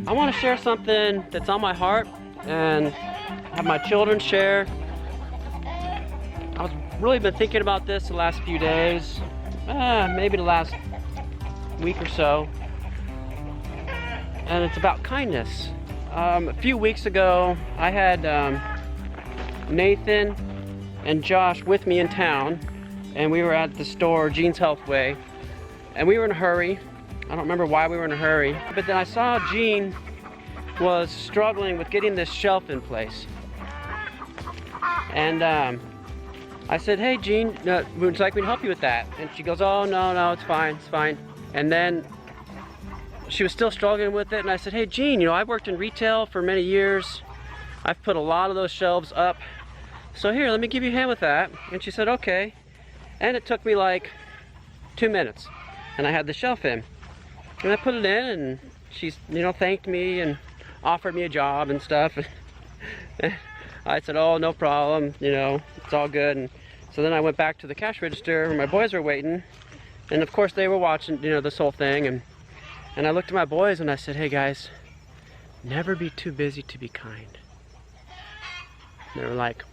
I want to share something that's on my heart and have my children share. I've really been thinking about this the last few days, maybe the last week or so, and it's about kindness. A few weeks ago, I had Nathan and Josh with me in town, and we were at the store, Jean's Healthway, and we were in a hurry. I don't remember why we were in a hurry, but then I saw Jean was struggling with getting this shelf in place. And I said, hey Jean, would you like me to help you with that? And she goes, oh no, it's fine, it's fine. And then she was still struggling with it, and I said, hey Jean, you know, I've worked in retail for many years. I've put a lot of those shelves up. So here, let me give you a hand with that. And she said, okay. And it took me like 2 minutes, and I had the shelf in. And I put it in, and she's, you know, thanked me and offered me a job and stuff. I said, oh, no problem, you know, it's all good. And so then I went back to the cash register where my boys were waiting. And of course they were watching, you know, this whole thing. And I looked at my boys and I said, hey guys, never be too busy to be kind. And they were like,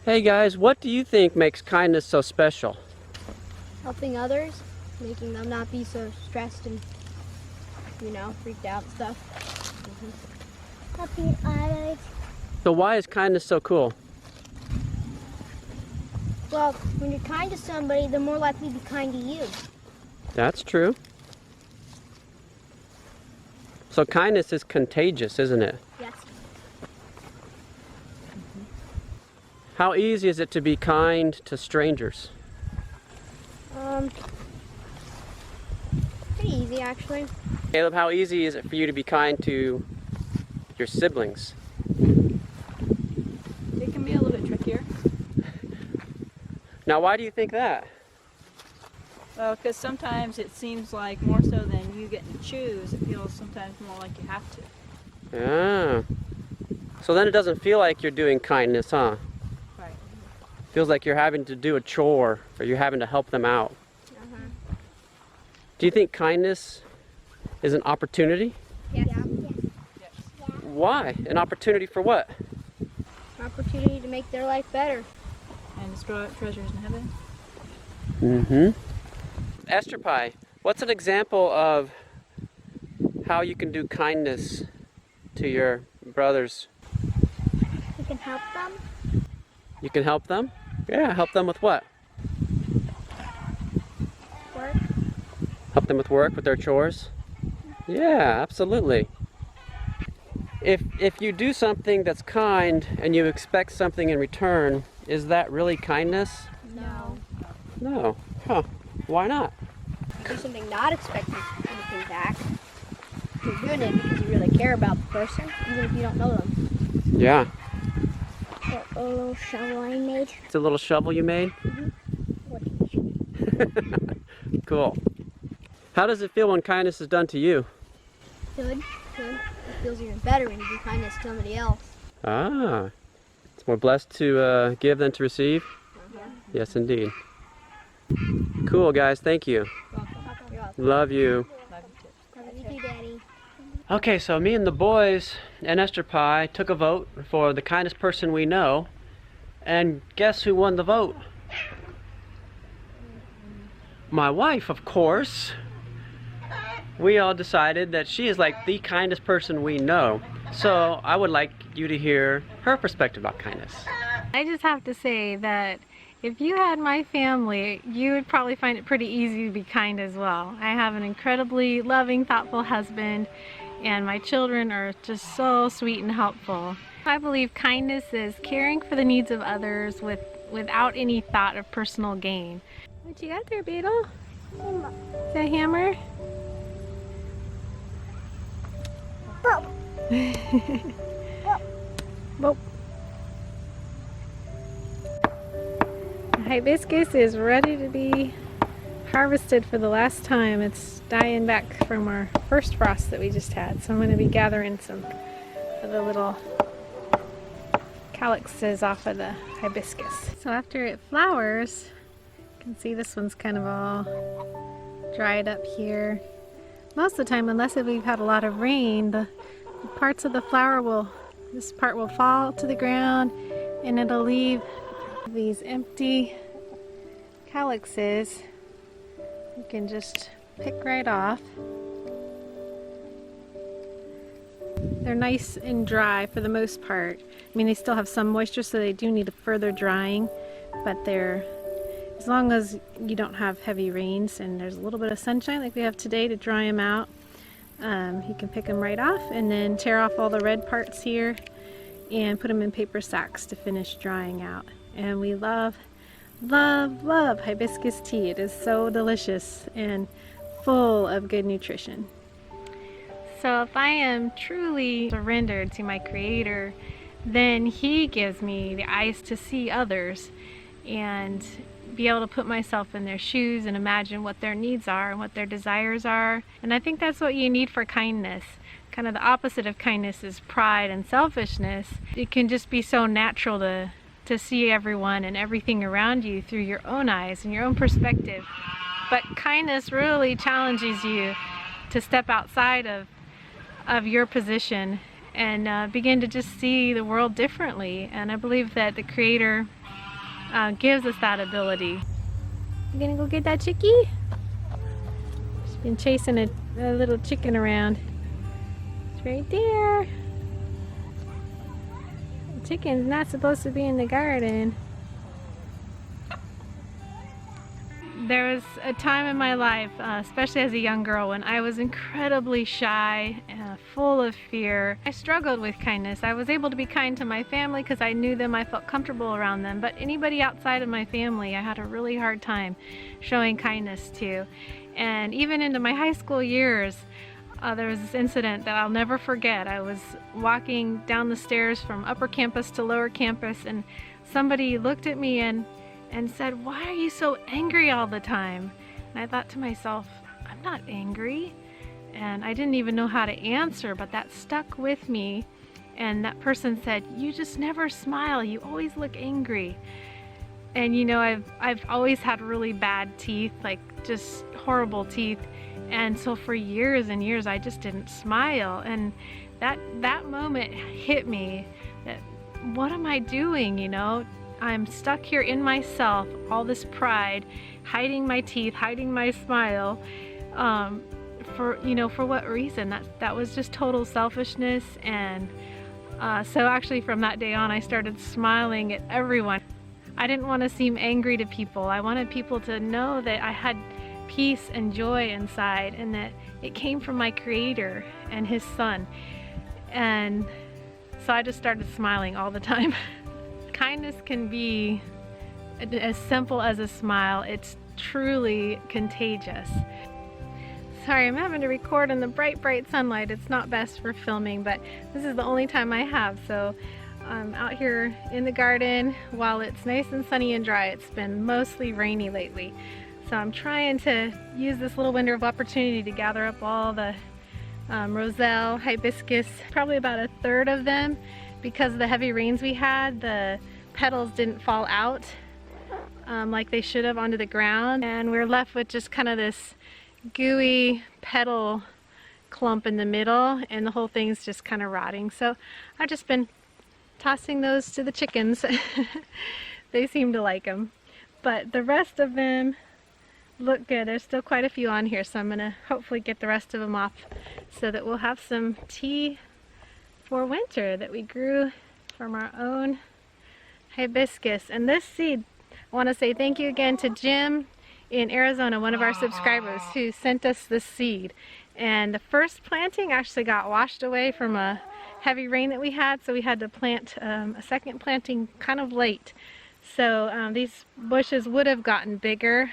Hey guys, what do you think makes kindness so special? Helping others, making them not be so stressed and, you know, freaked out and stuff. Helping others. So why is kindness so cool? Well, when you're kind to somebody, they're more likely to be kind to you. That's true. So kindness is contagious, isn't it? Yes. How easy is it to be kind to strangers? Pretty easy actually. Caleb, how easy is it for you to be kind to your siblings? It can be a little bit trickier. Now, why do you think that? Well, because sometimes it seems like more so than you getting to choose, it feels sometimes more like you have to. Ah. So then it doesn't feel like you're doing kindness, huh? Right. Feels like you're having to do a chore, or you're having to help them out. Do you think kindness is an opportunity? Yes. Yes. Why? An opportunity for what? An opportunity to make their life better. And to store up treasures in heaven. Mm-hmm. Esther Pie, what's an example of how you can do kindness to your brothers? You can help them. You can help them? Yeah, help them with what? Work. Help them with work, with their chores? Yeah, absolutely. If you do something that's kind and you expect something in return, is that really kindness? No. No. Huh. Why not? You do something not expecting anything back. You're doing it because you really care about the person, even if you don't know them. Yeah. A little shovel I made. It's a little shovel you made? Cool. How does it feel when kindness is done to you? Good. It feels even better when you do kindness to somebody else. Ah. It's more blessed to give than to receive? Yes, indeed. Cool, guys. Thank you. You're welcome. Love you. Love you too. Love you too, Daddy. Okay, so me and the boys and Esther Pie took a vote for the kindest person we know. And guess who won the vote? My wife, of course. We all decided that she is like the kindest person we know. So I would like you to hear her perspective about kindness. I just have to say that if you had my family, you would probably find it pretty easy to be kind as well. I have an incredibly loving, thoughtful husband, and my children are just so sweet and helpful. I believe kindness is caring for the needs of others without any thought of personal gain. What you got there, Beetle? Is that a hammer? Boop. The hibiscus is ready to be harvested for the last time. It's dying back from our first frost that we just had, so I'm going to be gathering some of the little calyxes off of the hibiscus. So after it flowers, you can see this one's kind of all dried up here. most of the time, unless we've had a lot of rain, the parts of the flower this part will fall to the ground and it'll leave these empty calyxes. You can just pick right off. They're nice and dry for the most part. I mean, they still have some moisture, so they do need further drying, but as long as you don't have heavy rains and there's a little bit of sunshine like we have today to dry them out, you can pick them right off and then tear off all the red parts here and put them in paper sacks to finish drying out. And we love, love, love hibiscus tea. It is so delicious and full of good nutrition. So if I am truly surrendered to my Creator, then He gives me the eyes to see others and be able to put myself in their shoes and imagine what their needs are and what their desires are. And I think that's what you need for kindness. Kind of the opposite of kindness is pride and selfishness. It can just be so natural to see everyone and everything around you through your own eyes and your own perspective. But kindness really challenges you to step outside of your position and begin to just see the world differently. And I believe that the Creator gives us that ability. You gonna go get that chickie? She's been chasing a little chicken around. It's right there. The chicken's not supposed to be in the garden. There was a time in my life, especially as a young girl, when I was incredibly shy, full of fear. I struggled with kindness. I was able to be kind to my family because I knew them, I felt comfortable around them, but anybody outside of my family I had a really hard time showing kindness to. And even into my high school years, there was this incident that I'll never forget. I was walking down the stairs from upper campus to lower campus, and somebody looked at me and said, "Why are you so angry all the time?" And I thought to myself, I'm not angry. And I didn't even know how to answer, but that stuck with me. And that person said, "You just never smile. You always look angry." And you know, I've always had really bad teeth, like just horrible teeth. And so for years and years, I just didn't smile. And that moment hit me that, what am I doing, you know? I'm stuck here in myself, all this pride, hiding my teeth, hiding my smile, for what reason? That was just total selfishness. And so actually from that day on, I started smiling at everyone. I didn't want to seem angry to people. I wanted people to know that I had peace and joy inside, and that it came from my Creator and His Son. And so I just started smiling all the time. Kindness can be as simple as a smile. It's truly contagious. Sorry, I'm having to record in the bright, bright sunlight. It's not best for filming, but this is the only time I have. So I'm out here in the garden while it's nice and sunny and dry. It's been mostly rainy lately. So I'm trying to use this little window of opportunity to gather up all the roselle, hibiscus, probably about a third of them. Because of the heavy rains we had, the petals didn't fall out like they should have onto the ground, and we're left with just kind of this gooey petal clump in the middle, and the whole thing's just kind of rotting. So I've just been tossing those to the chickens. They seem to like them, but the rest of them look good. There's still quite a few on here, so I'm gonna hopefully get the rest of them off so that we'll have some tea for winter that we grew from our own hibiscus. And this seed, I want to say thank you again to Jim in Arizona, one of our subscribers, who sent us this seed. And the first planting actually got washed away from a heavy rain that we had, so we had to plant a second planting kind of late. So these bushes would have gotten bigger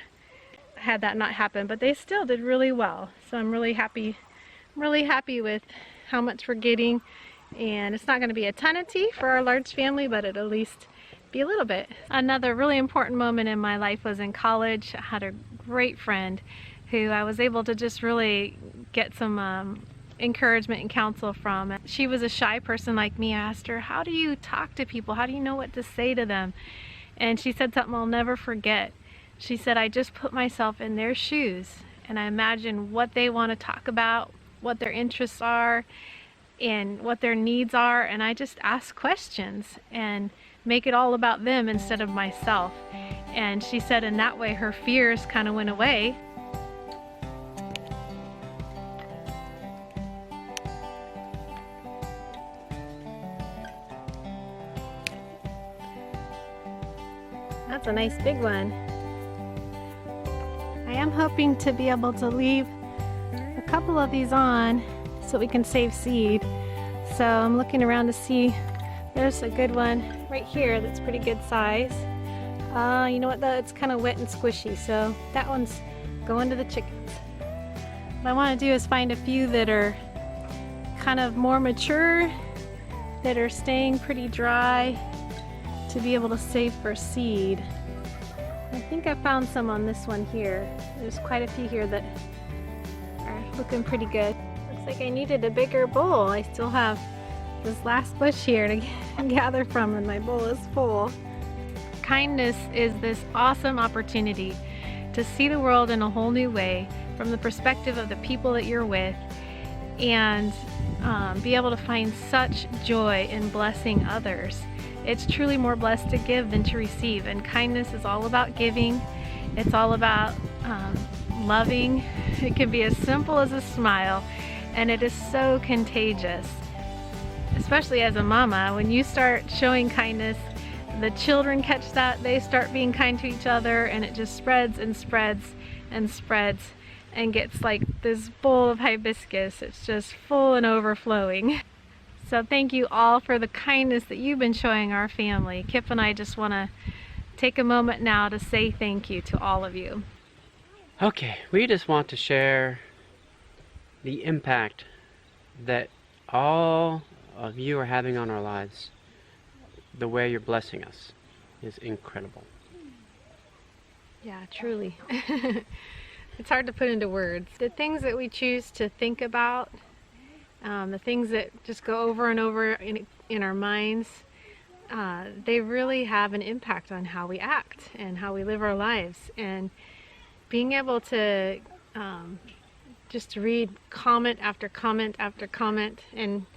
had that not happened, but they still did really well. So I'm really happy with how much we're getting. And it's not going to be a ton of tea for our large family, but it'll at least be a little bit. Another really important moment in my life was in college. I had a great friend who I was able to just really get some encouragement and counsel from. She was a shy person like me. I asked her, how do you talk to people? How do you know what to say to them? And she said something I'll never forget. She said, I just put myself in their shoes and I imagine what they want to talk about, what their interests are, and what their needs are, and I just ask questions and make it all about them instead of myself. And she said in that way her fears kind of went away. That's a nice big one. I am hoping to be able to leave a couple of these on so we can save seed. So I'm looking around to see, there's a good one right here that's pretty good size. You know what though, it's kind of wet and squishy, so that one's going to the chickens. What I want to do is find a few that are kind of more mature, that are staying pretty dry, to be able to save for seed. I think I found some on this one here. There's quite a few here that are looking pretty good. Looks like I needed a bigger bowl. I still have this last bush here to gather from, and my bowl is full. Kindness is this awesome opportunity to see the world in a whole new way from the perspective of the people that you're with, and be able to find such joy in blessing others. It's truly more blessed to give than to receive, and kindness is all about giving. It's all about loving. It can be as simple as a smile, and it is so contagious. Especially as a mama, when you start showing kindness, the children catch that, they start being kind to each other, and it just spreads and spreads and spreads and gets like this bowl of hibiscus. It's just full and overflowing. So thank you all for the kindness that you've been showing our family. Kip and I just want to take a moment now to say thank you to all of you. Okay, we just want to share the impact that all of you are having on our lives. The way you're blessing us is incredible. Yeah, truly. It's hard to put into words. The things that we choose to think about, the things that just go over and over in our minds, they really have an impact on how we act and how we live our lives. And being able to just read comment after comment after comment, and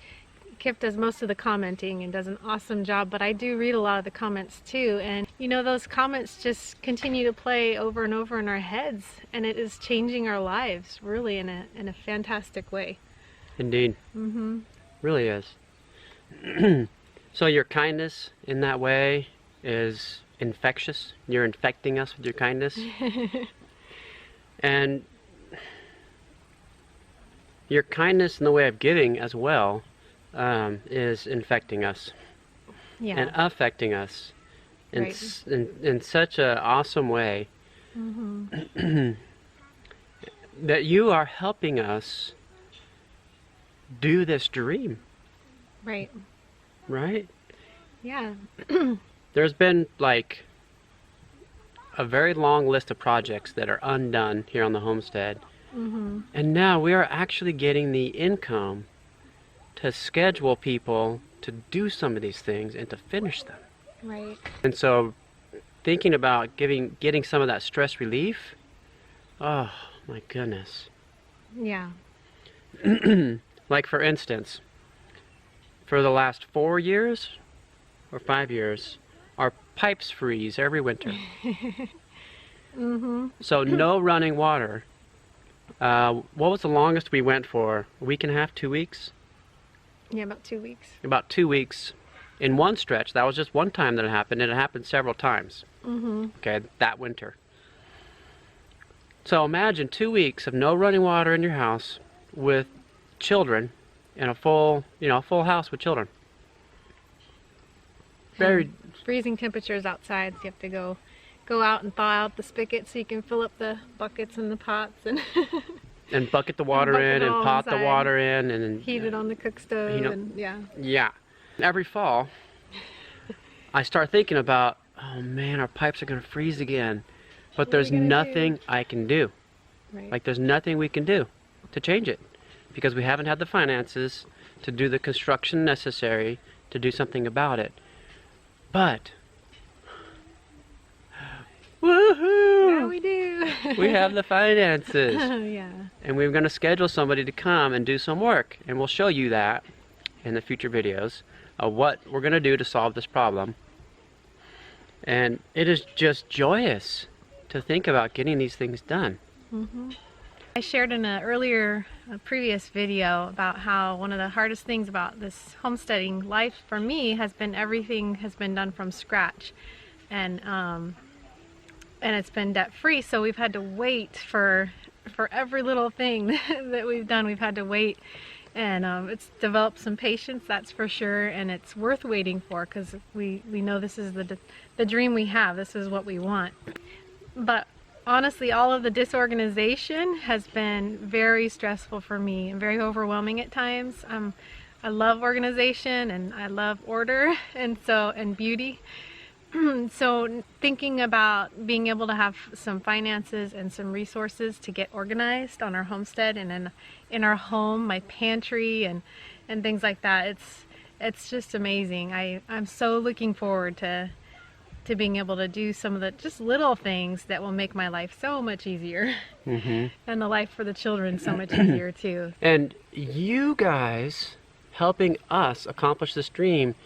Kip does most of the commenting and does an awesome job, but I do read a lot of the comments too, and you know, those comments just continue to play over and over in our heads, and it is changing our lives really in a fantastic way. Indeed. Mm-hmm. Really is. So your kindness in that way is infectious. You're infecting us with your kindness. And your kindness in the way of giving as well is infecting us. Yeah. And affecting us in, Right. in such an awesome way. Mm-hmm. That you are helping us do this dream. Right. Right? Yeah. There's been like a very long list of projects that are undone here on the homestead. Mm-hmm. And now we are actually getting the income to schedule people to do some of these things and to finish them. Right. And so thinking about getting some of that stress relief, oh my goodness. Yeah. Like for instance, for the last 4 years or 5 years, our pipes freeze every winter. Mm-hmm. So no running water. What was the longest we went for? A week and a half, 2 weeks? Yeah, about 2 weeks. About 2 weeks in one stretch. That was just one time that it happened, and it happened several times. Mm-hmm. Okay, that winter. So imagine 2 weeks of no running water in your house with children in a full house with children. Very freezing temperatures outside, so you have to go out and thaw out the spigot so you can fill up the buckets and the pots and and bucket the water bucket in it and all pot the inside. water in and then heat it on the cook stove, and yeah. Yeah. Every fall, I start thinking about, oh man, our pipes are going to freeze again. But there's nothing I can do. Right. Like there's nothing we can do to change it because we haven't had the finances to do the construction necessary to do something about it. But, woohoo! Yeah, we do. We have the finances. Yeah. And we're going to schedule somebody to come and do some work. And we'll show you that in the future videos of what we're going to do to solve this problem. And it is just joyous to think about getting these things done. I shared in a previous video about how one of the hardest things about this homesteading life for me has been everything has been done from scratch, and it's been debt free. So we've had to wait for every little thing that we've done. We've had to wait, and it's developed some patience, that's for sure, and it's worth waiting for because we know this is the dream we have. This is what we want. But honestly, all of the disorganization has been very stressful for me and very overwhelming at times. I love organization and I love order and beauty. So thinking about being able to have some finances and some resources to get organized on our homestead and in our home, my pantry and things like that, it's just amazing. I'm so looking forward to being able to do some of the just little things that will make my life so much easier. And the life for the children so much easier too. And you guys helping us accomplish this dream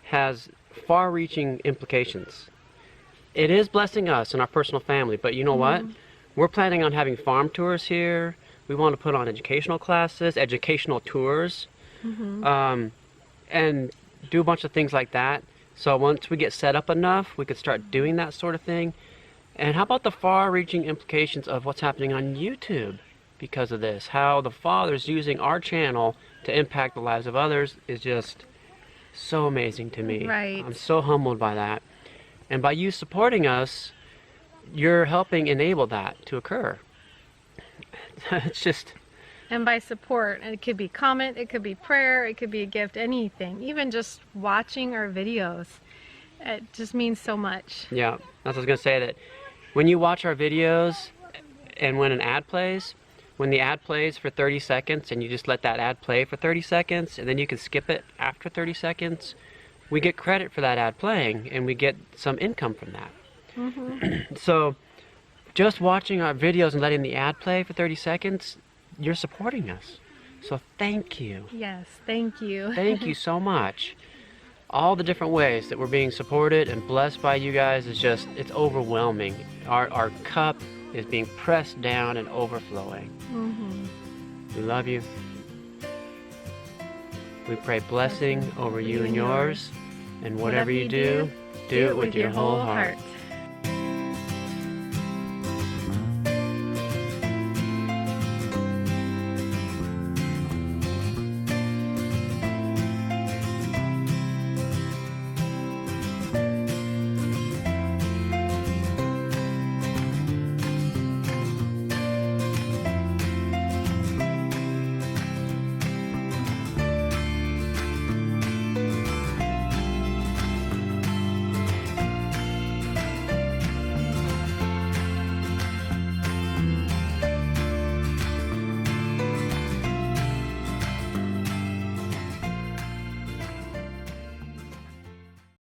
has far-reaching implications. It is blessing us and our personal family, but you know what? We're planning on having farm tours here. We want to put on educational classes, educational tours, and do a bunch of things like that. So once we get set up enough, we could start doing that sort of thing. And how about the far-reaching implications of what's happening on YouTube because of this? How the Father's using our channel to impact the lives of others is just so amazing to me. Right. I'm so humbled by that. And by you supporting us, you're helping enable that to occur. It's just... And by support, it could be comment, it could be prayer, it could be a gift, anything. Even just watching our videos, it just means so much. Yeah, that's what I was going to say, that when you watch our videos and when an ad plays, when the ad plays for 30 seconds and you just let that ad play for 30 seconds and then you can skip it after 30 seconds, we get credit for that ad playing and we get some income from that. So just watching our videos and letting the ad play for 30 seconds, you're supporting us. So thank you. Yes, thank you. Thank you so much. All the different ways that we're being supported and blessed by you guys is just, it's overwhelming. Our cup is being pressed down and overflowing. We love you. We pray blessing over you and yours. And whatever you do, do it with your whole heart.